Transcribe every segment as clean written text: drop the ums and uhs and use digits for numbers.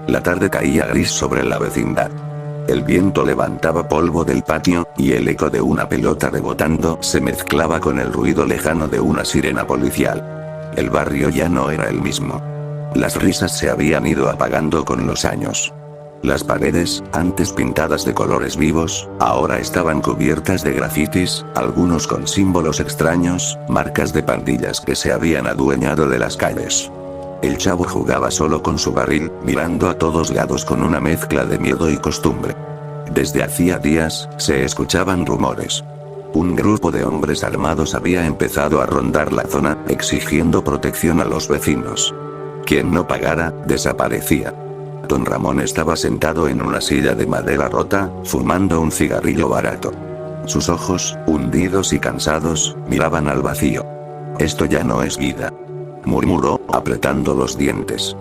La tarde caía gris sobre la vecindad. El viento levantaba polvo del patio, y el eco de una pelota rebotando se mezclaba con el ruido lejano de una sirena policial. El barrio ya no era el mismo. Las risas se habían ido apagando con los años. Las paredes, antes pintadas de colores vivos, ahora estaban cubiertas de grafitis, algunos con símbolos extraños, marcas de pandillas que se habían adueñado de las calles. El chavo jugaba solo con su barril, mirando a todos lados con una mezcla de miedo y costumbre. Desde hacía días, se escuchaban rumores. Un grupo de hombres armados había empezado a rondar la zona, exigiendo protección a los vecinos. Quien no pagara, desaparecía. Don Ramón estaba sentado en una silla de madera rota, fumando un cigarrillo barato. Sus ojos, hundidos y cansados, miraban al vacío. Esto ya no es vida, murmuró, apretando los dientes.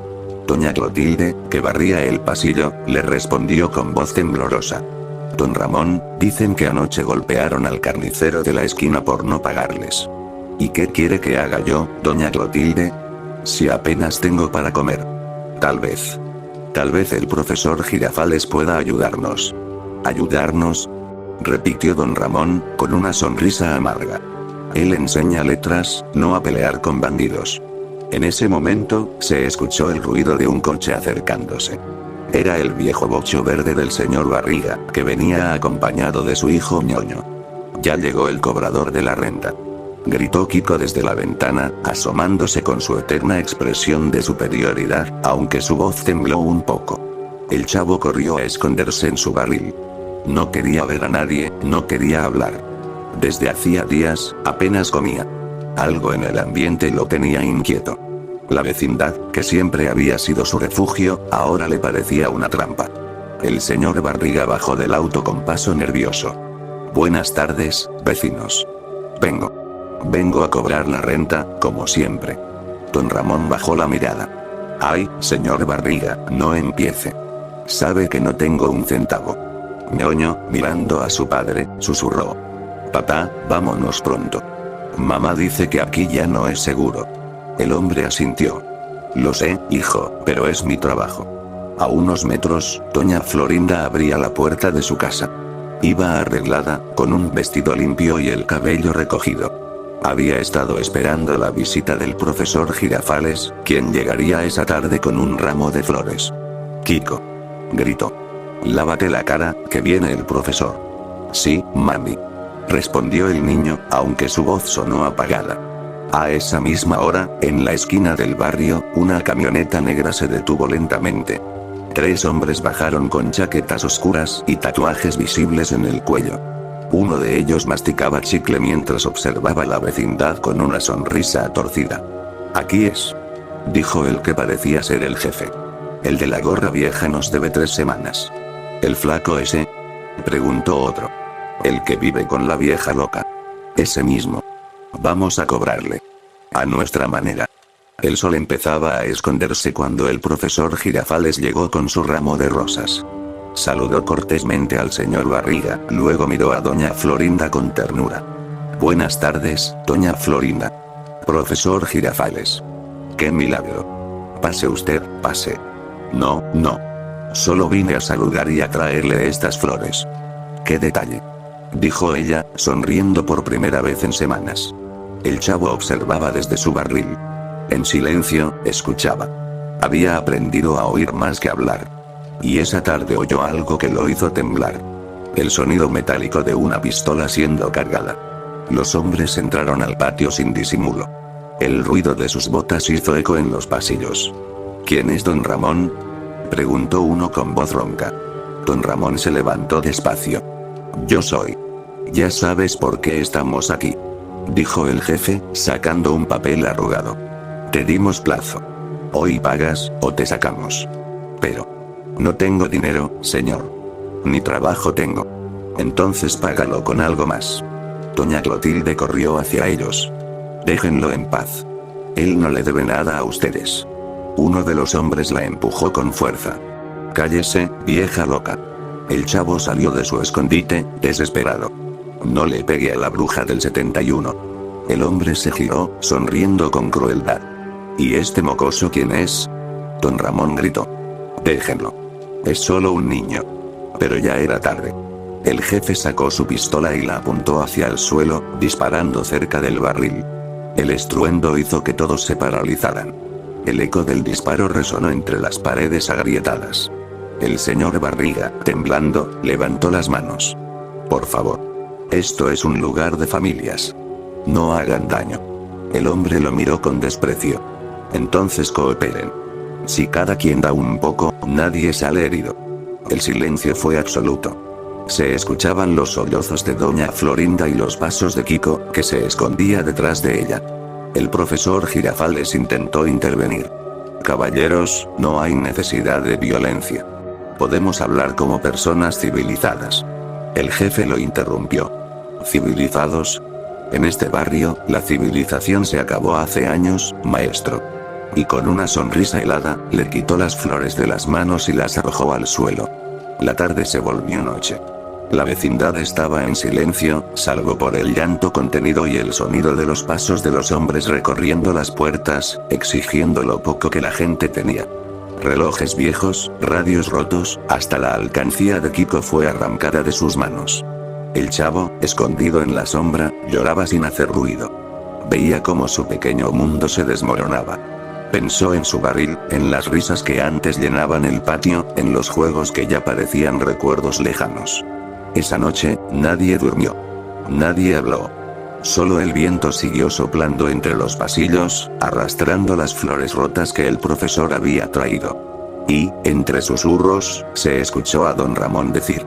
Doña Clotilde, que barría el pasillo, le respondió con voz temblorosa. Don Ramón, dicen que anoche golpearon al carnicero de la esquina por no pagarles. ¿Y qué quiere que haga yo, doña Clotilde? Si apenas tengo para comer. Tal vez el profesor Girafales pueda ayudarnos. ¿Ayudarnos?, repitió don Ramón, con una sonrisa amarga. Él enseña letras, no a pelear con bandidos. En ese momento, se escuchó el ruido de un coche acercándose. Era el viejo bocho verde del señor Barriga, que venía acompañado de su hijo Ñoño. Ya llegó el cobrador de la renta, gritó Kiko desde la ventana, asomándose con su eterna expresión de superioridad, aunque su voz tembló un poco. El chavo corrió a esconderse en su barril. No quería ver a nadie, no quería hablar. Desde hacía días, apenas comía. Algo en el ambiente lo tenía inquieto. La vecindad, que siempre había sido su refugio, ahora le parecía una trampa. El señor Barriga bajó del auto con paso nervioso. Buenas tardes, vecinos. Vengo a cobrar la renta, como siempre. Don Ramón bajó la mirada. Ay, señor Barriga, no empiece. Sabe que no tengo un centavo. Ñoño, mirando a su padre, susurró. Papá, vámonos pronto. Mamá dice que aquí ya no es seguro. El hombre asintió. Lo sé, hijo, pero es mi trabajo. A unos metros, doña Florinda abría la puerta de su casa. Iba arreglada, con un vestido limpio y el cabello recogido. Había estado esperando la visita del profesor Girafales, quien llegaría esa tarde con un ramo de flores. Kiko, gritó. Lávate la cara, que viene el profesor. Sí, mami, respondió el niño, aunque su voz sonó apagada. A esa misma hora, en la esquina del barrio, una camioneta negra se detuvo lentamente. 3 hombres bajaron con chaquetas oscuras y tatuajes visibles en el cuello. Uno de ellos masticaba chicle mientras observaba la vecindad con una sonrisa torcida. Aquí es, dijo el que parecía ser el jefe. El de la gorra vieja nos debe 3 semanas. ¿El flaco ese?, preguntó otro. El que vive con la vieja loca. Ese mismo. Vamos a cobrarle. A nuestra manera. El sol empezaba a esconderse cuando el profesor Girafales llegó con su ramo de rosas. Saludó cortésmente al señor Barriga, luego miró a doña Florinda con ternura. Buenas tardes, doña Florinda. Profesor Girafales. ¡Qué milagro! Pase usted, pase. No. Solo vine a saludar y a traerle estas flores. ¡Qué detalle!, dijo ella, sonriendo por primera vez en semanas. El chavo observaba desde su barril. En silencio, escuchaba. Había aprendido a oír más que hablar. Y esa tarde oyó algo que lo hizo temblar. El sonido metálico de una pistola siendo cargada. Los hombres entraron al patio sin disimulo. El ruido de sus botas hizo eco en los pasillos. ¿Quién es don Ramón?, preguntó uno con voz ronca. Don Ramón se levantó despacio. Yo soy. Ya sabes por qué estamos aquí, dijo el jefe, sacando un papel arrugado. Te dimos plazo. Hoy pagas, o te sacamos. Pero no tengo dinero, señor. Ni trabajo tengo. Entonces págalo con algo más. Doña Clotilde corrió hacia ellos. Déjenlo en paz. Él no le debe nada a ustedes. Uno de los hombres la empujó con fuerza. Cállese, vieja loca. El chavo salió de su escondite, desesperado. No le pegue a la bruja del 71. El hombre se giró, sonriendo con crueldad. ¿Y este mocoso quién es?, don Ramón gritó. Déjenlo. Es solo un niño. Pero ya era tarde. El jefe sacó su pistola y la apuntó hacia el suelo, disparando cerca del barril. El estruendo hizo que todos se paralizaran. El eco del disparo resonó entre las paredes agrietadas. El señor Barriga, temblando, levantó las manos. Por favor. Esto es un lugar de familias. No hagan daño. El hombre lo miró con desprecio. Entonces cooperen. Si cada quien da un poco, nadie sale herido. El silencio fue absoluto. Se escuchaban los sollozos de doña Florinda y los pasos de Kiko, que se escondía detrás de ella. El profesor Girafales intentó intervenir. Caballeros, no hay necesidad de violencia. Podemos hablar como personas civilizadas. El jefe lo interrumpió. ¿Civilizados? En este barrio, la civilización se acabó hace años, maestro. Y con una sonrisa helada, le quitó las flores de las manos y las arrojó al suelo. La tarde se volvió noche. La vecindad estaba en silencio, salvo por el llanto contenido y el sonido de los pasos de los hombres recorriendo las puertas, exigiendo lo poco que la gente tenía. Relojes viejos, radios rotos, hasta la alcancía de Kiko fue arrancada de sus manos. El chavo, escondido en la sombra, lloraba sin hacer ruido. Veía cómo su pequeño mundo se desmoronaba. Pensó en su barril, en las risas que antes llenaban el patio, en los juegos que ya parecían recuerdos lejanos. Esa noche, nadie durmió. Nadie habló. Solo el viento siguió soplando entre los pasillos, arrastrando las flores rotas que el profesor había traído. Y, entre susurros, se escuchó a don Ramón decir: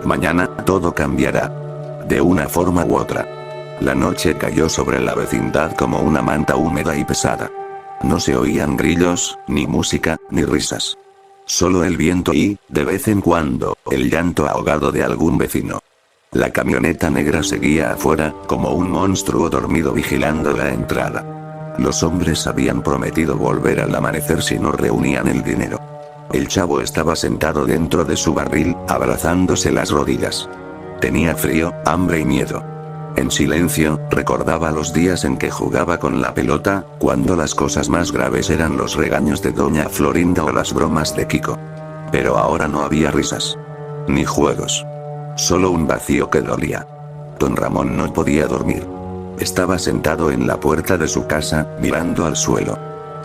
mañana, todo cambiará. De una forma u otra. La noche cayó sobre la vecindad como una manta húmeda y pesada. No se oían grillos, ni música, ni risas. Solo el viento y, de vez en cuando, el llanto ahogado de algún vecino. La camioneta negra seguía afuera, como un monstruo dormido vigilando la entrada. Los hombres habían prometido volver al amanecer si no reunían el dinero. El chavo estaba sentado dentro de su barril, abrazándose las rodillas. Tenía frío, hambre y miedo. En silencio, recordaba los días en que jugaba con la pelota, cuando las cosas más graves eran los regaños de doña Florinda o las bromas de Kiko. Pero ahora no había risas. Ni juegos. Solo un vacío que dolía. Don Ramón no podía dormir. Estaba sentado en la puerta de su casa, mirando al suelo.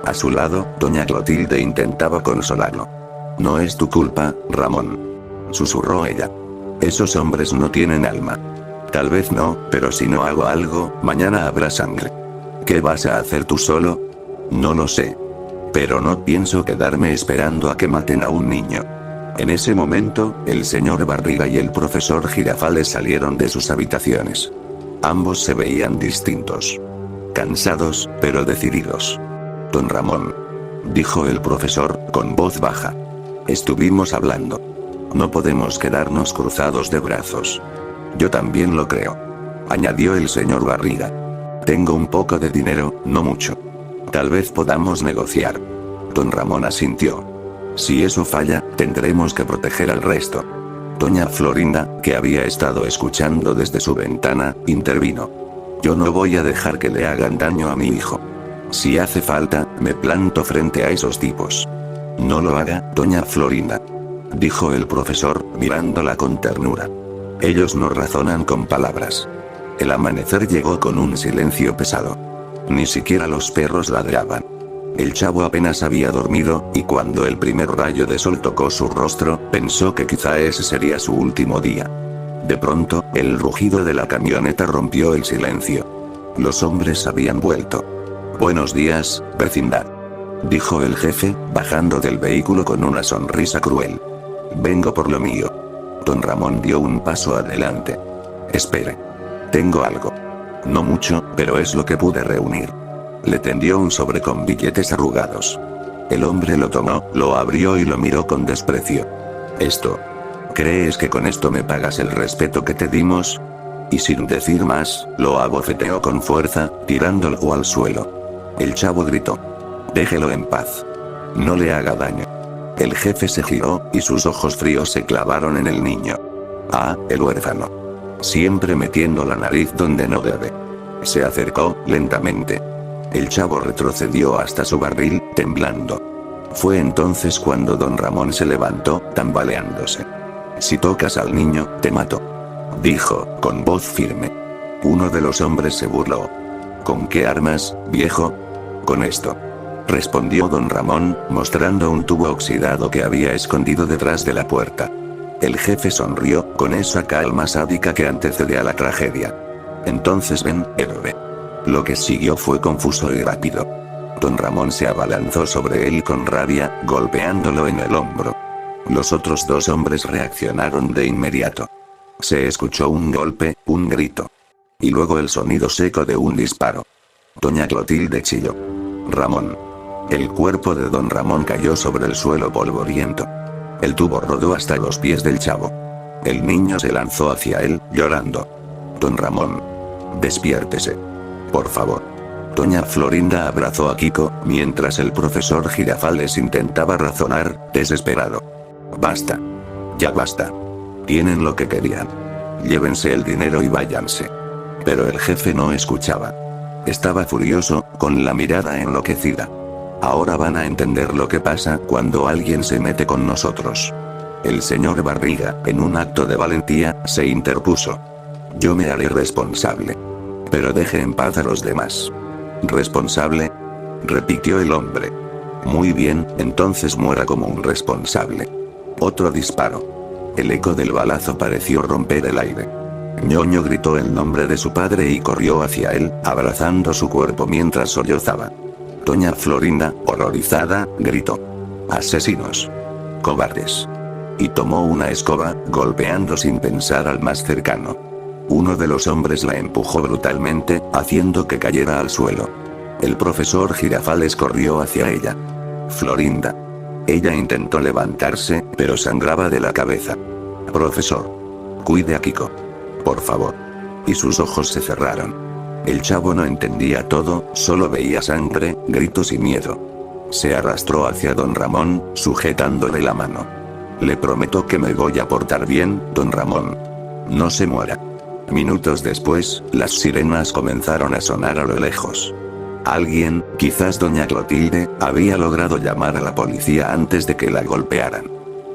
A su lado, doña Clotilde intentaba consolarlo. No es tu culpa, Ramón. Susurró ella. Esos hombres no tienen alma. Tal vez no, pero si no hago algo, mañana habrá sangre. ¿Qué vas a hacer tú solo? No lo sé. Pero no pienso quedarme esperando a que maten a un niño. En ese momento, el señor Barriga y el profesor Girafales salieron de sus habitaciones. Ambos se veían distintos. Cansados, pero decididos. Don Ramón. Dijo el profesor, con voz baja. Estuvimos hablando. No podemos quedarnos cruzados de brazos. Yo también lo creo. Añadió el señor Barriga. Tengo un poco de dinero, no mucho. Tal vez podamos negociar. Don Ramón asintió. Si eso falla, tendremos que proteger al resto. Doña Florinda, que había estado escuchando desde su ventana, intervino. Yo no voy a dejar que le hagan daño a mi hijo. Si hace falta, me planto frente a esos tipos. No lo haga, doña Florinda. Dijo el profesor, mirándola con ternura. Ellos no razonan con palabras. El amanecer llegó con un silencio pesado. Ni siquiera los perros ladraban. El chavo apenas había dormido, y cuando el primer rayo de sol tocó su rostro, pensó que quizá ese sería su último día. De pronto, el rugido de la camioneta rompió el silencio. Los hombres habían vuelto. Buenos días, vecindad. Dijo el jefe, bajando del vehículo con una sonrisa cruel. Vengo por lo mío. Don Ramón dio un paso adelante. Espere. Tengo algo. No mucho, pero es lo que pude reunir. Le tendió un sobre con billetes arrugados. El hombre lo tomó, lo abrió y lo miró con desprecio. Esto. ¿Crees que con esto me pagas el respeto que te dimos? Y sin decir más, lo abofeteó con fuerza, tirándolo al suelo. El chavo gritó. Déjelo en paz. No le haga daño. El jefe se giró, y sus ojos fríos se clavaron en el niño. Ah, el huérfano. Siempre metiendo la nariz donde no debe. Se acercó, lentamente. El chavo retrocedió hasta su barril, temblando. Fue entonces cuando don Ramón se levantó, tambaleándose. «Si tocas al niño, te mato», dijo, con voz firme. Uno de los hombres se burló. «¿Con qué armas, viejo?» «Con esto», respondió don Ramón, mostrando un tubo oxidado que había escondido detrás de la puerta. El jefe sonrió, con esa calma sádica que antecede a la tragedia. «Entonces ven, héroe». Lo que siguió fue confuso y rápido. Don Ramón se abalanzó sobre él con rabia, golpeándolo en el hombro. Los otros dos hombres reaccionaron de inmediato. Se escuchó un golpe, un grito. Y luego el sonido seco de un disparo. Doña Clotilde chilló. «Ramón». El cuerpo de don Ramón cayó sobre el suelo polvoriento. El tubo rodó hasta los pies del chavo. El niño se lanzó hacia él, llorando. «Don Ramón. Despiértese. Por favor». Doña Florinda abrazó a Kiko, mientras el profesor Girafales intentaba razonar, desesperado. «Basta. Ya basta. Tienen lo que querían. Llévense el dinero y váyanse». Pero el jefe no escuchaba. Estaba furioso, con la mirada enloquecida. «Ahora van a entender lo que pasa cuando alguien se mete con nosotros». El señor Barriga, en un acto de valentía, se interpuso. «Yo me haré responsable. Pero deje en paz a los demás». «¿Responsable?», repitió el hombre. «Muy bien, entonces muera como un responsable». Otro disparo. El eco del balazo pareció romper el aire. Ñoño gritó el nombre de su padre y corrió hacia él, abrazando su cuerpo mientras sollozaba. Doña Florinda, horrorizada, gritó. «¡Asesinos! ¡Cobardes!». Y tomó una escoba, golpeando sin pensar al más cercano. Uno de los hombres la empujó brutalmente, haciendo que cayera al suelo. El profesor Girafales corrió hacia ella. «Florinda». Ella intentó levantarse, pero sangraba de la cabeza. «Profesor. Cuide a Kiko. Por favor». Y sus ojos se cerraron. El chavo no entendía todo, solo veía sangre, gritos y miedo. Se arrastró hacia don Ramón, sujetándole la mano. «Le prometo que me voy a portar bien, don Ramón. No se muera». Minutos después, las sirenas comenzaron a sonar a lo lejos. Alguien, quizás doña Clotilde, había logrado llamar a la policía antes de que la golpearan.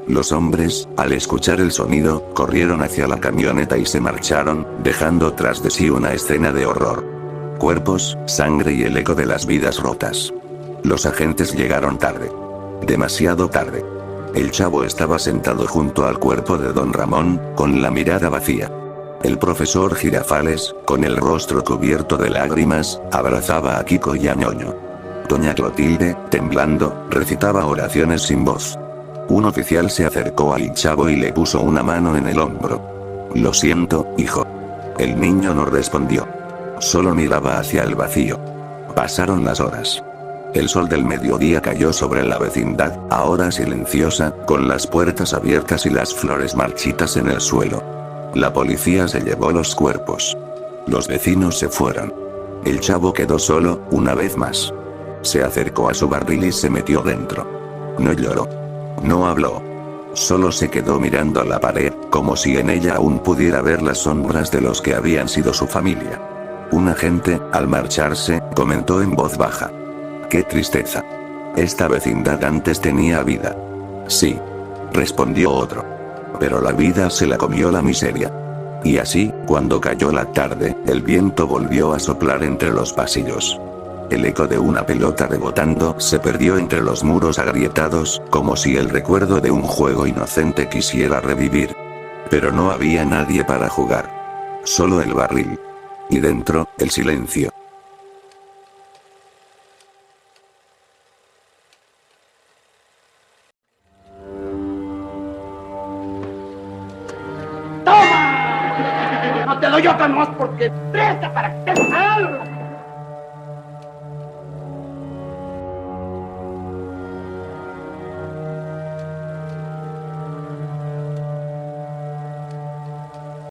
Los hombres, al escuchar el sonido, corrieron hacia la camioneta y se marcharon, dejando tras de sí una escena de horror. Cuerpos, sangre y el eco de las vidas rotas. Los agentes llegaron tarde. Demasiado tarde. El chavo estaba sentado junto al cuerpo de don Ramón, con la mirada vacía. El profesor Girafales, con el rostro cubierto de lágrimas, abrazaba a Kiko y a Ñoño. Doña Clotilde, temblando, recitaba oraciones sin voz. Un oficial se acercó al chavo y le puso una mano en el hombro. «Lo siento, hijo». El niño no respondió. Solo miraba hacia el vacío. Pasaron las horas. El sol del mediodía cayó sobre la vecindad, ahora silenciosa, con las puertas abiertas y las flores marchitas en el suelo. La policía se llevó los cuerpos. Los vecinos se fueron. El chavo quedó solo, una vez más. Se acercó a su barril y se metió dentro. No lloró. No habló. Solo se quedó mirando a la pared, como si en ella aún pudiera ver las sombras de los que habían sido su familia. Un agente, al marcharse, comentó en voz baja. «Qué tristeza. Esta vecindad antes tenía vida». «Sí», respondió otro. «Pero la vida se la comió la miseria». Y así, cuando cayó la tarde, el viento volvió a soplar entre los pasillos. El eco de una pelota rebotando se perdió entre los muros agrietados, como si el recuerdo de un juego inocente quisiera revivir. Pero no había nadie para jugar. Solo el barril. Y dentro, el silencio. ¡Toma! No te doy otra más porque presta para que te salga.